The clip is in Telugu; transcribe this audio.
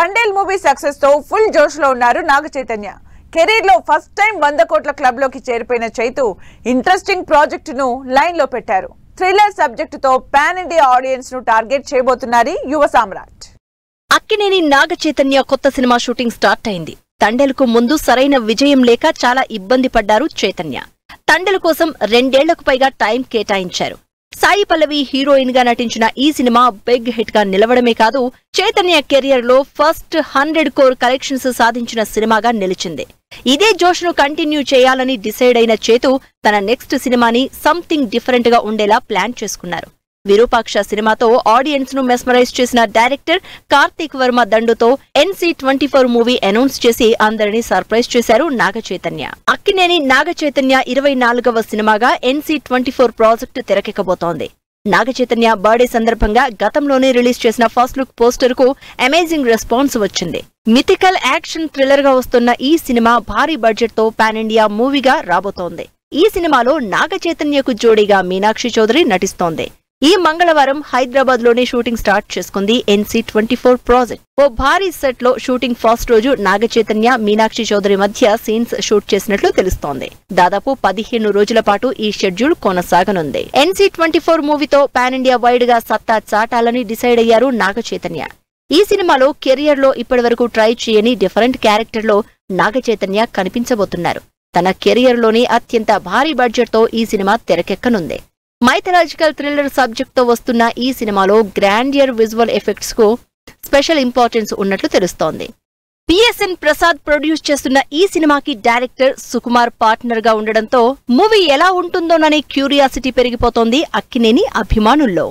తండేల్ మూవీ సక్సెస్ తో ఫుల్ జోష్ లో ఉన్నారు నాగ చైతన్య. కెరీర్ లో ఫస్ట్ టైం 100 కోట్ల క్లబ్ లోకి చేరిపోయిన చైతు ఇంట్రెస్టింగ్ ప్రాజెక్ట్ ను లైన్ లో పెట్టారు. థ్రిల్లర్ సబ్జెక్ట్ తో పాన్ ఇండియా ఆడియన్స్ ను టార్గెట్ చేయబోతున్నారు యువ సామ్రాట్. అక్కినేని నాగ చైతన్య కొత్త సినిమా షూటింగ్ స్టార్ట్ అయింది. తండేల్ కు ముందు సరైన విజయం లేక చాలా ఇబ్బంది పడ్డారు చైతన్య. తండేల్ కోసం 2 ఏళ్లకు పైగా టైం కేటాయించారు. సాయి పల్లవి హీరోయిన్ గా నటించిన ఈ సినిమా బిగ్ హిట్ గా నిలవడమే కాదు, చైతన్య కెరియర్ లో ఫస్ట్ 100 కోర్ కలెక్షన్స్ సాధించిన సినిమాగా నిలిచింది. ఇదే జోష్ ను కంటిన్యూ చేయాలని డిసైడ్ అయిన చేతు తన నెక్స్ట్ సినిమాని సంథింగ్ డిఫరెంట్ గా ఉండేలా ప్లాన్ చేసుకున్నారు. విరూపాక్ష సినిమాతో ఆడియన్స్ ను మెస్మరైజ్ చేసిన డైరెక్టర్ కార్తీక్ వర్మ దండుతో NC24 మూవీ అనౌన్స్ చేసి అందరినీ సర్ప్రైజ్ చేశారు నాగ చైతన్య. అక్కినేని నాగ చైతన్య 24వ సినిమాగా NC24 project తెరకెక్కబోతోంది. Naga Chaitanya birthday సందర్భంగా గతంలోనే రిలీజ్ చేసిన ఫస్ట్ లుక్ పోస్టర్ కు అమేజింగ్ రెస్పాన్స్ వచ్చింది. మిథికల్ యాక్షన్ థ్రిల్లర్ గా వస్తున్న ఈ సినిమా భారీ బడ్జెట్ తో పాన్ ఇండియా మూవీగా రాబోతోంది. ఈ సినిమాలో నాగ చైతన్యకు జోడీగా మీనాక్షి చౌదరి నటిస్తోంది. ఈ మంగళవారం హైదరాబాద్ లోనే షూటింగ్ స్టార్ట్ చేసుకుంది NC24 ప్రాజెక్ట్. ఓ భారీ సెట్ లో షూటింగ్ ఫస్ట్ రోజు నాగ చైతన్య, మీనాక్షి చౌదరి మధ్య సీన్స్ షూట్ చేసినట్లు తెలుస్తోంది. దాదాపు 15 రోజుల పాటు ఈ షెడ్యూల్ కొనసాగనుంది. NC24 మూవీతో పాన్ ఇండియా వైడ్ గా సత్తా చాటాలని డిసైడ్ అయ్యారు నాగ చైతన్య. ఈ సినిమాలో కెరియర్ లో ఇప్పటివరకు ట్రై చేయని డిఫరెంట్ క్యారెక్టర్ లో నాగ చైతన్య కనిపించబోతున్నారు. తన కెరియర్ లోని అత్యంత భారీ బడ్జెట్ తో ఈ సినిమా తెరకెక్కనుంది. మైథలాజికల్ థ్రిల్లర్ సబ్జెక్ట్ తో వస్తున్న ఈ సినిమాలో గ్రాండియర్ విజువల్ ఎఫెక్ట్స్ కు స్పెషల్ ఇంపార్టెన్స్ ఉన్నట్లు తెలుస్తోంది. PSN ప్రసాద్ ప్రొడ్యూస్ చేస్తున్న ఈ సినిమాకి డైరెక్టర్ సుకుమార్ పార్ట్నర్ గా ఉండడంతో మూవీ ఎలా ఉంటుందోననే క్యూరియాసిటీ పెరిగిపోతోంది అక్కినేని అభిమానుల్లో.